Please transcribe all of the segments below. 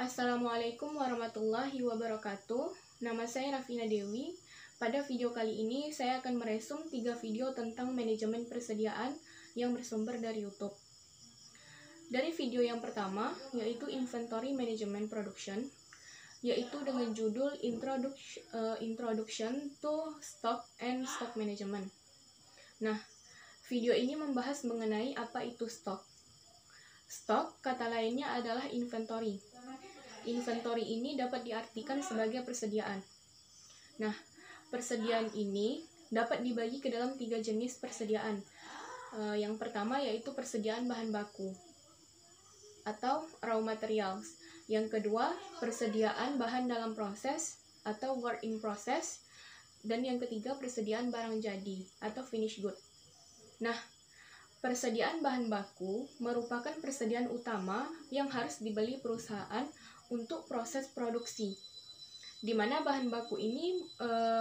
Assalamualaikum warahmatullahi wabarakatuh. Nama saya Rafina Dewi. Pada video kali ini saya akan meresum 3 video tentang manajemen persediaan yang bersumber dari YouTube. Dari video yang pertama, yaitu Inventory Management Production, yaitu dengan judul Introduction to Stock and Stock Management. Nah, video ini membahas mengenai apa itu stok. Stok, kata lainnya adalah inventory. Inventory ini dapat diartikan sebagai persediaan. Nah, persediaan ini dapat dibagi ke dalam 3 jenis persediaan. Yang pertama yaitu persediaan bahan baku atau raw materials. Yang kedua, persediaan bahan dalam proses atau work in process. Dan yang ketiga, persediaan barang jadi atau finished good. Nah, persediaan bahan baku merupakan persediaan utama yang harus dibeli perusahaan untuk proses produksi, di mana bahan baku ini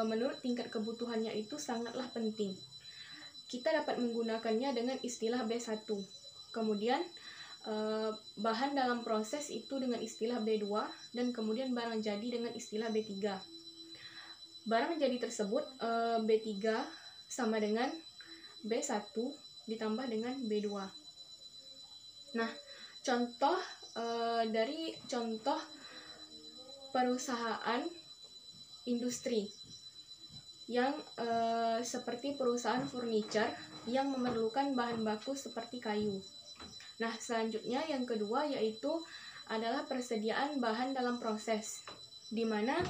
menurut tingkat kebutuhannya itu sangatlah penting. Kita dapat menggunakannya dengan istilah B1. Kemudian bahan dalam proses itu dengan istilah B2, dan kemudian barang jadi dengan istilah B3. Barang jadi tersebut B3 sama dengan B1 ditambah dengan B2. Nah, contoh dari contoh perusahaan industri yang seperti perusahaan furniture yang memerlukan bahan baku seperti kayu. Nah, selanjutnya yang kedua yaitu adalah persediaan bahan dalam proses, di mana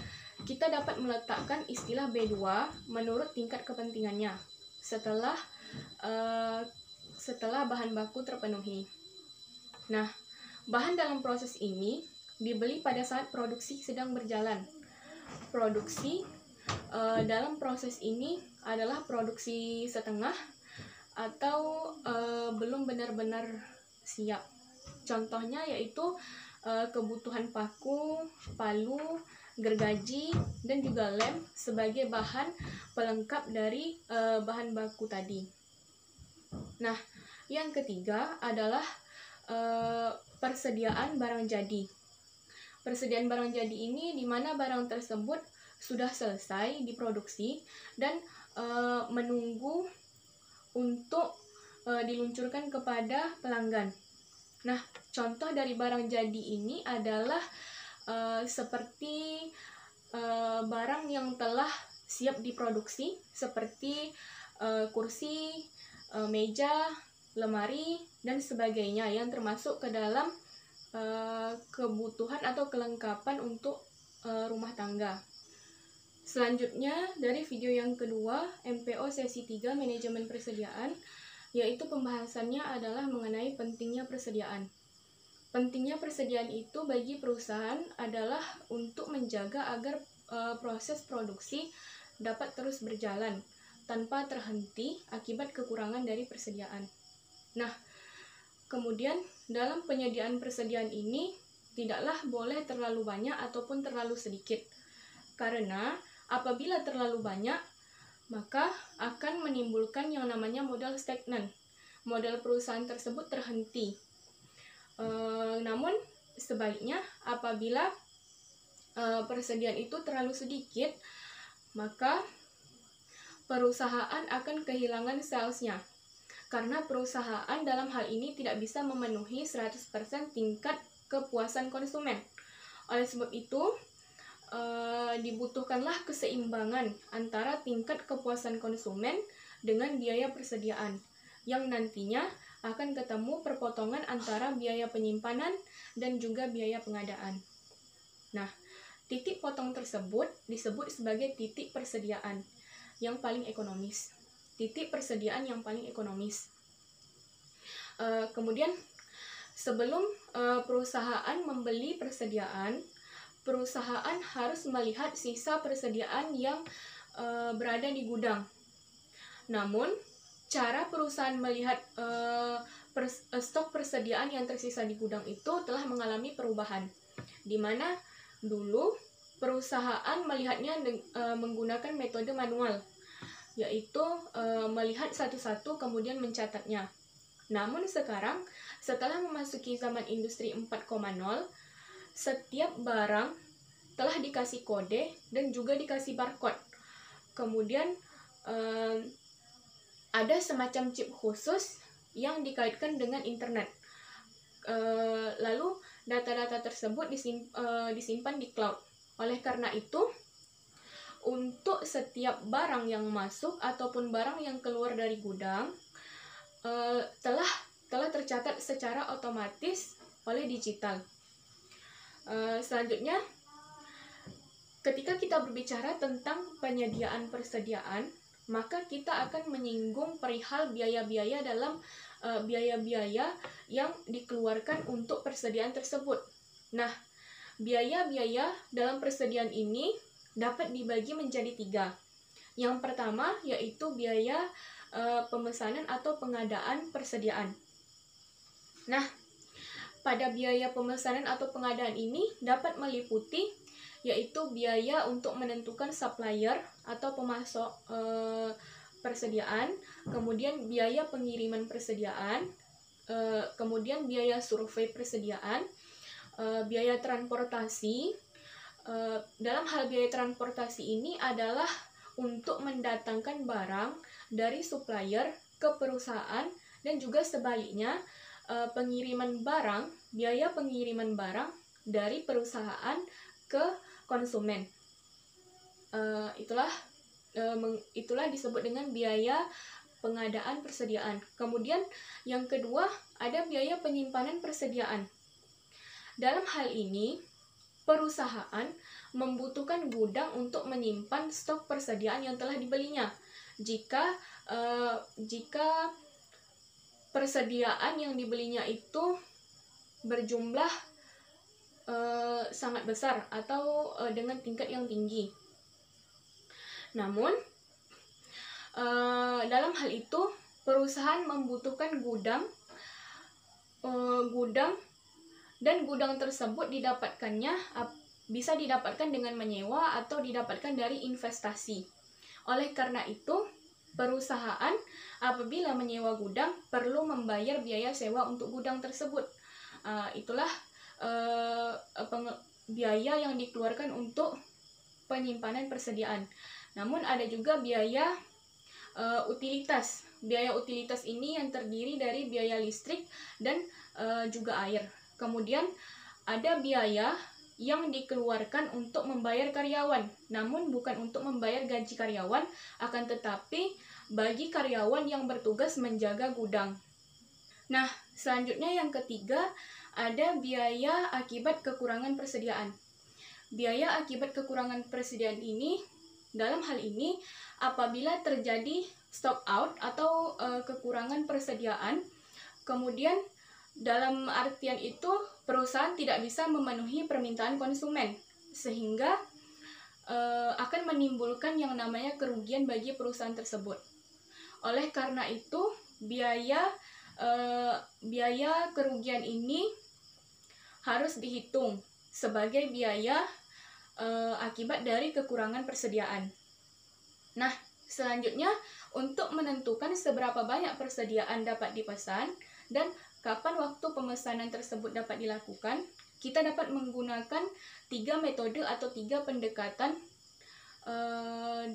kita dapat meletakkan istilah B2 menurut tingkat kepentingannya setelah bahan baku terpenuhi. Nah, bahan dalam proses ini dibeli pada saat produksi sedang berjalan. Produksi dalam proses ini adalah produksi setengah atau belum benar-benar siap. Contohnya yaitu kebutuhan paku, palu, gergaji, dan juga lem sebagai bahan pelengkap dari bahan baku tadi. Nah, yang ketiga adalah persediaan barang jadi. Persediaan barang jadi ini di mana barang tersebut sudah selesai diproduksi dan menunggu untuk diluncurkan kepada pelanggan. Nah, contoh dari barang jadi ini adalah seperti barang yang telah siap diproduksi seperti kursi, meja, lemari, dan sebagainya yang termasuk ke dalam kebutuhan atau kelengkapan untuk rumah tangga. Selanjutnya dari video yang kedua, MPO sesi 3 manajemen persediaan, yaitu pembahasannya adalah mengenai pentingnya persediaan. Pentingnya persediaan itu bagi perusahaan adalah untuk menjaga agar proses produksi dapat terus berjalan tanpa terhenti akibat kekurangan dari persediaan. Nah, kemudian dalam penyediaan persediaan ini tidaklah boleh terlalu banyak ataupun terlalu sedikit. Karena apabila terlalu banyak, maka akan menimbulkan yang namanya modal stagnan. Modal perusahaan tersebut terhenti. Namun sebaliknya apabila persediaan itu terlalu sedikit, maka perusahaan akan kehilangan salesnya. Karena perusahaan dalam hal ini tidak bisa memenuhi 100% tingkat kepuasan konsumen. Oleh sebab itu, dibutuhkanlah keseimbangan antara tingkat kepuasan konsumen dengan biaya persediaan, yang nantinya akan ketemu perpotongan antara biaya penyimpanan dan juga biaya pengadaan. Nah, titik potong tersebut disebut sebagai titik persediaan yang paling ekonomis. Titik persediaan yang paling ekonomis. Kemudian, sebelum perusahaan membeli persediaan, perusahaan harus melihat sisa persediaan yang berada di gudang. Namun, cara perusahaan melihat stok persediaan yang tersisa di gudang itu telah mengalami perubahan, di mana dulu perusahaan melihatnya menggunakan metode manual, yaitu melihat satu-satu kemudian mencatatnya. Namun sekarang, setelah memasuki zaman industri 4.0, setiap barang telah dikasih kode dan juga dikasih barcode. Kemudian ada semacam chip khusus yang dikaitkan dengan internet. Lalu data-data tersebut disimpan di cloud. Oleh karena itu, untuk setiap barang yang masuk ataupun barang yang keluar dari gudang telah tercatat secara otomatis oleh digital. Selanjutnya, ketika kita berbicara tentang penyediaan persediaan, maka kita akan menyinggung perihal biaya-biaya dalam biaya-biaya yang dikeluarkan untuk persediaan tersebut. Nah, biaya-biaya dalam persediaan ini dapat dibagi menjadi 3. Yang pertama yaitu biaya pemesanan atau pengadaan persediaan. Nah, pada biaya pemesanan atau pengadaan ini dapat meliputi yaitu biaya untuk menentukan supplier atau pemasok persediaan, kemudian biaya pengiriman persediaan, kemudian biaya survei persediaan, biaya transportasi. Dalam hal biaya transportasi ini adalah untuk mendatangkan barang dari supplier ke perusahaan dan juga sebaliknya biaya pengiriman barang dari perusahaan ke konsumen. Itulah disebut dengan biaya pengadaan persediaan. Kemudian yang kedua ada biaya penyimpanan persediaan. Dalam hal ini perusahaan membutuhkan gudang untuk menyimpan stok persediaan yang telah dibelinya. Jika persediaan yang dibelinya itu berjumlah sangat besar atau dengan tingkat yang tinggi. Namun, dalam hal itu perusahaan membutuhkan gudang dan gudang tersebut bisa didapatkan dengan menyewa atau didapatkan dari investasi. Oleh karena itu, perusahaan apabila menyewa gudang perlu membayar biaya sewa untuk gudang tersebut. Itulah biaya yang dikeluarkan untuk penyimpanan persediaan. Namun ada juga biaya utilitas. Biaya utilitas ini yang terdiri dari biaya listrik dan juga air. Kemudian ada biaya yang dikeluarkan untuk membayar karyawan, namun bukan untuk membayar gaji karyawan, akan tetapi bagi karyawan yang bertugas menjaga gudang. Nah, selanjutnya yang ketiga, ada biaya akibat kekurangan persediaan. Biaya akibat kekurangan persediaan ini, dalam hal ini, apabila terjadi stock out atau kekurangan persediaan, kemudian dalam artian itu perusahaan tidak bisa memenuhi permintaan konsumen, sehingga akan menimbulkan yang namanya kerugian bagi perusahaan tersebut. Oleh karena itu, biaya kerugian ini harus dihitung sebagai biaya akibat dari kekurangan persediaan. Nah, selanjutnya untuk menentukan seberapa banyak persediaan dapat dipesan dan kapan waktu pemesanan tersebut dapat dilakukan, kita dapat menggunakan 3 metode atau 3 pendekatan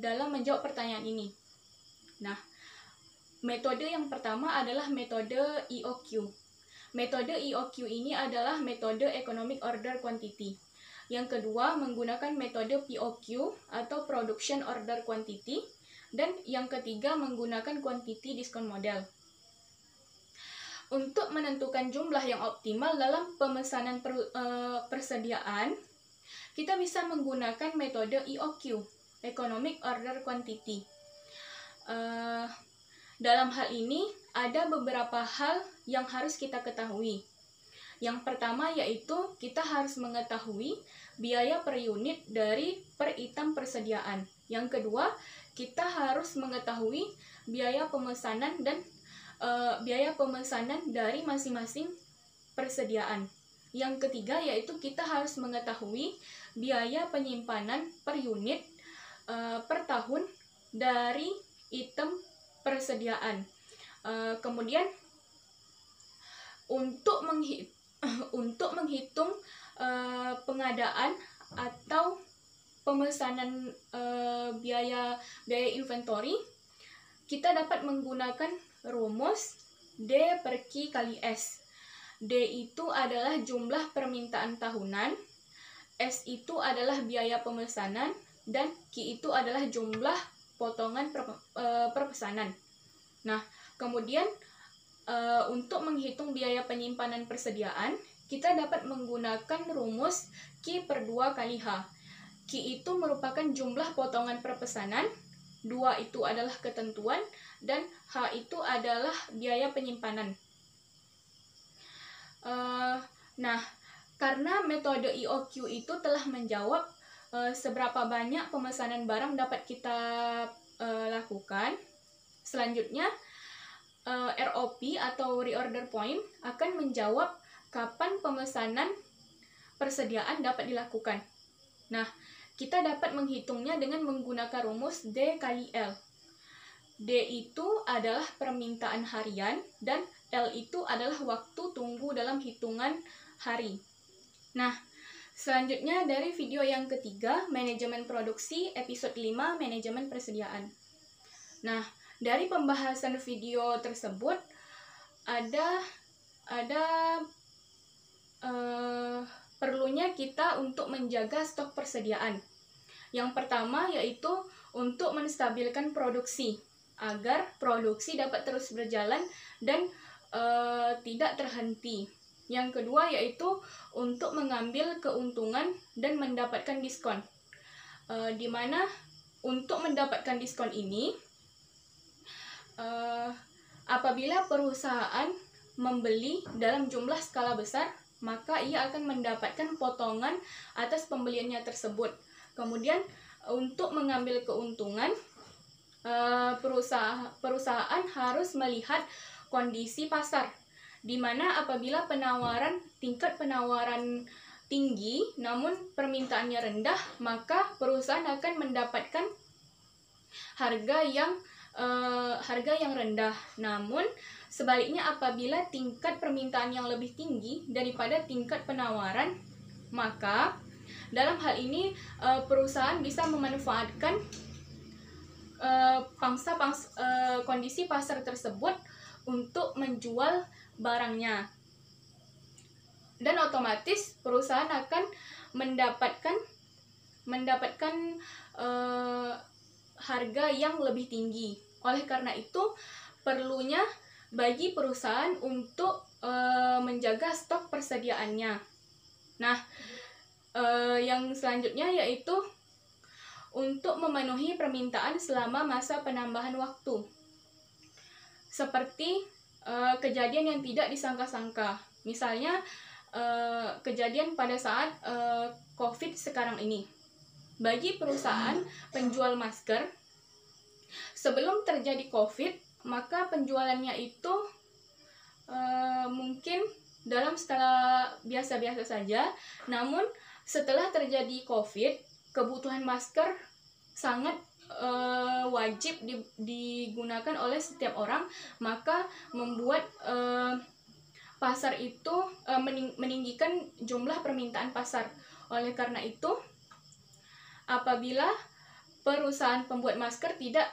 dalam menjawab pertanyaan ini. Nah, metode yang pertama adalah metode EOQ. Metode EOQ ini adalah metode Economic Order Quantity. Yang kedua menggunakan metode POQ atau Production Order Quantity. Dan yang ketiga menggunakan Quantity Discount Model. Untuk menentukan jumlah yang optimal dalam pemesanan persediaan, kita bisa menggunakan metode EOQ, Economic Order Quantity. Dalam hal ini, ada beberapa hal yang harus kita ketahui. Yang pertama yaitu kita harus mengetahui biaya per unit dari per item persediaan. Yang kedua, kita harus mengetahui biaya pemesanan dan biaya pemesanan dari masing-masing persediaan. Yang ketiga yaitu kita harus mengetahui biaya penyimpanan per unit per tahun dari item persediaan. Kemudian untuk menghitung pengadaan atau pemesanan biaya inventory, kita dapat menggunakan rumus D per Q kali S. D itu adalah jumlah permintaan tahunan, S itu adalah biaya pemesanan, dan Q itu adalah jumlah potongan perpesanan. Nah, kemudian untuk menghitung biaya penyimpanan persediaan, kita dapat menggunakan rumus Q per 2 kali H. Q itu merupakan jumlah potongan perpesanan, 2 itu adalah ketentuan, dan H itu adalah biaya penyimpanan. Nah, karena metode IOQ itu telah menjawab seberapa banyak pemesanan barang dapat kita lakukan, selanjutnya ROP atau reorder point akan menjawab kapan pemesanan persediaan dapat dilakukan. Nah, kita dapat menghitungnya dengan menggunakan rumus D kali L. D itu adalah permintaan harian dan L itu adalah waktu tunggu dalam hitungan hari. Nah, selanjutnya dari video yang ketiga, manajemen produksi, episode 5, manajemen persediaan. Nah, dari pembahasan video tersebut ada perlunya kita untuk menjaga stok persediaan. Yang pertama yaitu untuk menstabilkan produksi agar produksi dapat terus berjalan dan tidak terhenti. Yang kedua yaitu untuk mengambil keuntungan dan mendapatkan diskon. Di mana untuk mendapatkan diskon ini, apabila perusahaan membeli dalam jumlah skala besar, maka ia akan mendapatkan potongan atas pembeliannya tersebut. Kemudian untuk mengambil keuntungan, perusahaan harus melihat kondisi pasar, di mana apabila tingkat penawaran tinggi namun permintaannya rendah, maka perusahaan akan mendapatkan harga yang rendah. Namun sebaliknya, apabila tingkat permintaan yang lebih tinggi daripada tingkat penawaran, maka dalam hal ini perusahaan bisa memanfaatkan kondisi pasar tersebut untuk menjual barangnya, dan otomatis perusahaan akan mendapatkan harga yang lebih tinggi. Oleh karena itu, perlunya bagi perusahaan untuk menjaga stok persediaannya. Nah, yang selanjutnya yaitu untuk memenuhi permintaan selama masa penambahan waktu. Seperti kejadian yang tidak disangka-sangka. Misalnya, kejadian pada saat COVID sekarang ini. Bagi perusahaan penjual masker, sebelum terjadi COVID, maka penjualannya itu mungkin dalam skala biasa-biasa saja. Namun setelah terjadi COVID, kebutuhan masker sangat wajib digunakan oleh setiap orang, maka membuat pasar itu meninggikan jumlah permintaan pasar. Oleh karena itu, apabila perusahaan pembuat masker tidak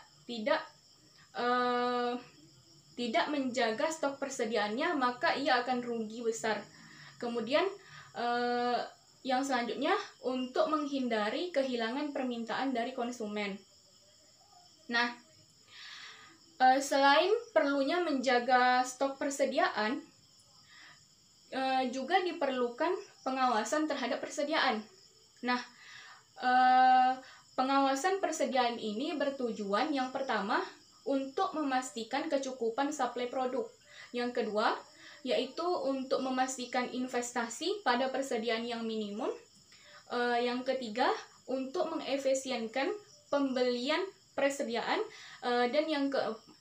menjaga stok persediaannya, maka ia akan rugi besar. Kemudian yang selanjutnya, untuk menghindari kehilangan permintaan dari konsumen. Nah, selain perlunya menjaga stok persediaan, juga diperlukan pengawasan terhadap persediaan. Nah, pengawasan persediaan ini bertujuan yang pertama untuk memastikan kecukupan suplai produk. Yang kedua, yaitu untuk memastikan investasi pada persediaan yang minimum. Yang ketiga, untuk mengefisienkan pembelian persediaan. Dan yang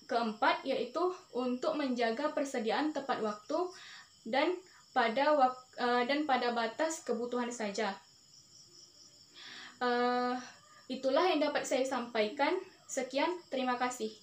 keempat, yaitu untuk menjaga persediaan tepat waktu dan pada batas kebutuhan saja. Itulah yang dapat saya sampaikan. Sekian, terima kasih.